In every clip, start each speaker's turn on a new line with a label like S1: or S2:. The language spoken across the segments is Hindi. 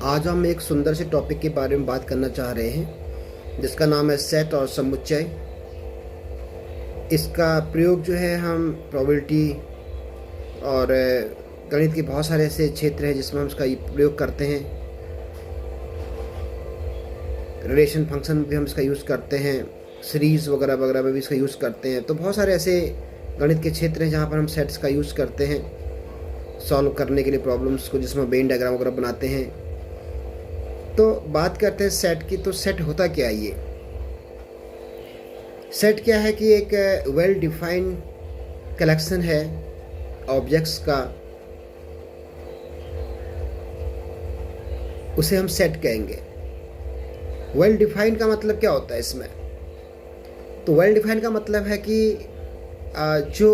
S1: आज हम एक सुंदर से टॉपिक के बारे में बात करना चाह रहे हैं जिसका नाम है सेट और समुच्चय। इसका प्रयोग जो है हम प्रोबेबिलिटी और गणित के बहुत सारे ऐसे क्षेत्र हैं जिसमें हम इसका प्रयोग करते हैं। रिलेशन फंक्शन में भी हम इसका यूज़ करते हैं, सीरीज़ वगैरह वगैरह में भी इसका यूज़ करते हैं। तो बहुत सारे ऐसे गणित के क्षेत्र हैं जहाँ पर हम सेट्स का यूज़ करते हैं सॉल्व करने के लिए प्रॉब्लम्स को, जिसमें वेन डायग्राम वगैरह बनाते हैं। तो बात करते हैं सेट की। तो सेट होता क्या है? ये सेट क्या है कि एक वेल डिफाइंड कलेक्शन है ऑब्जेक्ट्स का, उसे हम सेट कहेंगे। वेल डिफाइंड का मतलब क्या होता है इसमें? तो वेल डिफाइंड का मतलब है कि जो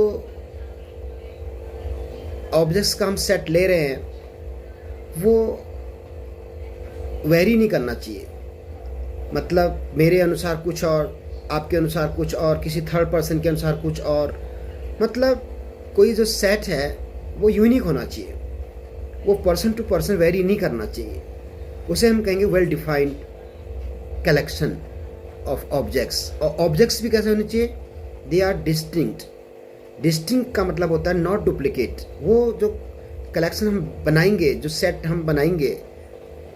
S1: ऑब्जेक्ट्स का हम सेट ले रहे हैं वो वेरी नहीं करना चाहिए। मतलब मेरे अनुसार कुछ और, आपके अनुसार कुछ और, किसी थर्ड पर्सन के अनुसार कुछ और। मतलब कोई जो सेट है वो यूनिक होना चाहिए, वो पर्सन टू पर्सन वेरी नहीं करना चाहिए। उसे हम कहेंगे well defined collection of objects. और ऑब्जेक्ट्स भी कैसे होने चाहिए? They are distinct. डिस्टिंक्ट का मतलब होता है नॉट डुप्लीकेट। वो जो कलेक्शन हम बनाएंगे, जो सेट हम बनाएंगे,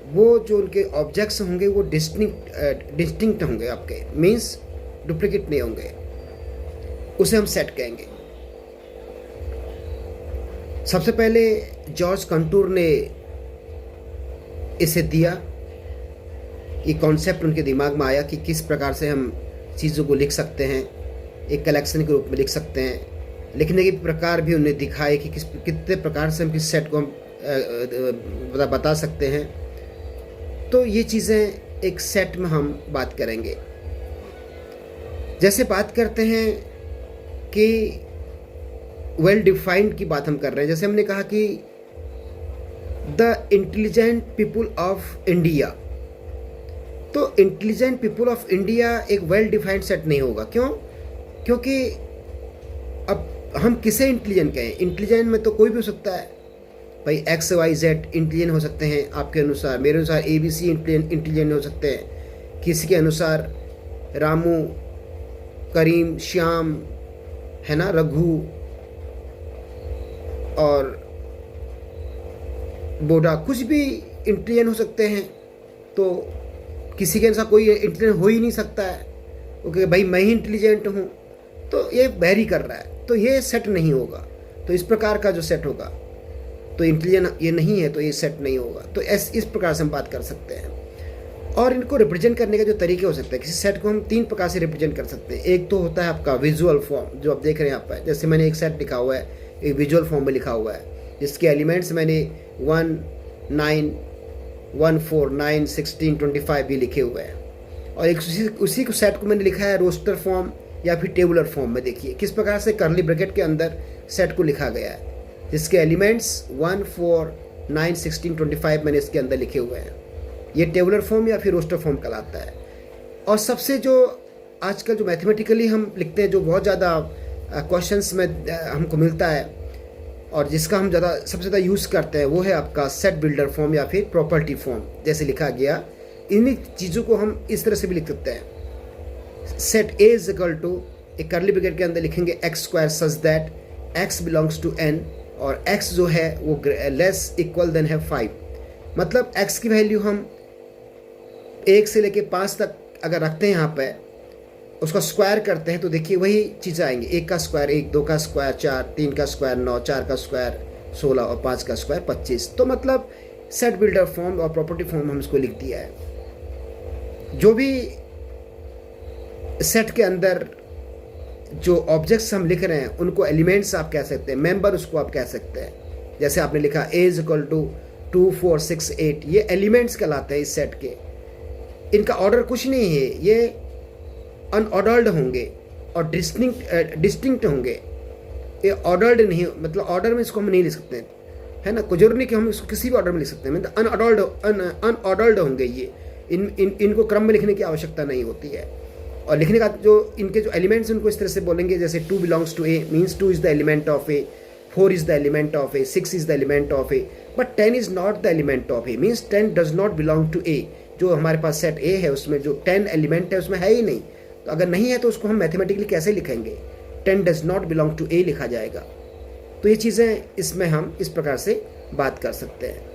S1: वो जो उनके ऑब्जेक्ट्स होंगे वो डिस्टिंक्ट होंगे आपके, मीन्स डुप्लीकेट नहीं होंगे। उसे हम सेट कहेंगे। सबसे पहले जॉर्ज कंटूर ने इसे दिया, ये कॉन्सेप्ट उनके दिमाग में आया कि किस प्रकार से हम चीज़ों को लिख सकते हैं, एक कलेक्शन के रूप में लिख सकते हैं। लिखने के प्रकार भी उन्हें दिखाए कि कितने प्रकार से हम किस सेट को हम बता सकते हैं। तो ये चीज़ें एक सेट में हम बात करेंगे। जैसे बात करते हैं कि वेल डिफाइंड की बात हम कर रहे हैं, जैसे हमने कहा कि the intelligent people of India. तो इंटेलिजेंट पीपुल ऑफ इंडिया एक वेल डिफाइंड सेट नहीं होगा। क्यों? क्योंकि अब हम किसे इंटेलिजेंट कहें? इंटेलिजेंट में तो कोई भी हो सकता है भाई, एक्स वाई जेड इंटेलिजेंट हो सकते हैं आपके अनुसार, मेरे अनुसार ए बी सी इंटेलिजेंट हो सकते हैं, किसी के अनुसार रामू, करीम, श्याम, है ना, रघु और बोडा, कुछ भी इंटेलिजेंट हो सकते हैं। तो किसी के अनुसार कोई इंटेलिजेंट हो ही नहीं सकता है ओके भाई मैं ही इंटेलिजेंट हूँ, तो ये वेरी कर रहा है, तो ये सेट नहीं होगा। तो इस प्रकार का जो सेट होगा तो इंटेलिजेंट ये नहीं है, तो ये सेट नहीं होगा। तो इस प्रकार से हम बात कर सकते हैं। और इनको रिप्रेजेंट करने के जो तरीके हो सकते हैं, किसी सेट को हम 3 प्रकार से रिप्रेजेंट कर सकते हैं। एक तो होता है आपका विजुअल फॉर्म, जो आप देख रहे हैं यहाँ पर। जैसे मैंने एक सेट लिखा हुआ है, एक विजुअल फॉर्म में लिखा हुआ है, जिसके एलिमेंट्स मैंने 1, 9, 1, 4, 9, 16, 25 भी लिखे हुए हैं। और एक उसी को सेट को मैंने लिखा है रोस्टर फॉर्म या फिर टेबुलर फॉर्म में। देखिए किस प्रकार से कर्ली ब्रैकेट के अंदर सेट को लिखा गया है, जिसके एलिमेंट्स 1, 4, 9, 16, 25 मैंने इसके अंदर लिखे हुए हैं। ये टेबुलर फॉर्म या फिर रोस्टर फॉर्म कहलाता है। और सबसे जो आजकल जो मैथमेटिकली हम लिखते हैं, जो बहुत ज़्यादा क्वेश्चंस में हमको मिलता है और जिसका हम सबसे ज़्यादा यूज़ करते हैं, वो है आपका सेट बिल्डर फॉर्म या फिर प्रॉपर्टी फॉर्म। जैसे लिखा गया, इन्हीं चीज़ों को हम इस तरह से भी लिख सकते हैं। Set A is equal to, एक कर्ली ब्रैकेट के अंदर लिखेंगे X square such that X belongs to N, और x जो है वो लेस इक्वल देन है 5। मतलब x की वैल्यू हम 1 से लेके 5 तक अगर रखते हैं यहाँ पे, उसका स्क्वायर करते हैं, तो देखिए वही चीज़ें आएंगी। 1 का स्क्वायर 1, 2 का स्क्वायर 4, 3 का स्क्वायर 9, 4 का स्क्वायर 16 और 5 का स्क्वायर 25। तो मतलब सेट बिल्डर फॉर्म और प्रॉपर्टी फॉर्म हम इसको लिख दिया है। जो भी सेट के अंदर जो ऑब्जेक्ट्स हम लिख रहे हैं उनको एलिमेंट्स आप कह सकते हैं, मेंबर उसको आप कह सकते हैं। जैसे आपने लिखा ए इज इक्वल टू 2, 4, 6, 8, ये एलिमेंट्स कहलाते हैं इस सेट के। इनका ऑर्डर कुछ नहीं है, ये अनऑर्डर्ड होंगे और डिस्टिंक्ट होंगे। ये ऑर्डर्ड नहीं, मतलब ऑर्डर में इसको हम नहीं लिख सकते हैं, है ना। कोई जरूरी नहीं कि हम इसको किसी भी ऑर्डर में लिख सकते हैं, मतलब अनऑर्डर्ड होंगे ये। इनको क्रम में लिखने की आवश्यकता नहीं होती है। और लिखने का जो इनके जो एलिमेंट्स उनको इस तरह से बोलेंगे, जैसे 2 belongs to A means 2 is the element of A, 4 is the element of A, 6 is the element of A, but 10 is not the element of A, means 10 does not belong to A. जो हमारे पास सेट A है उसमें जो 10 एलिमेंट है उसमें है ही नहीं, तो अगर नहीं है तो उसको हम मैथमेटिकली कैसे लिखेंगे? 10 does not belong to A लिखा जाएगा। तो ये चीज़ें इसमें हम इस प्रकार से बात कर सकते हैं।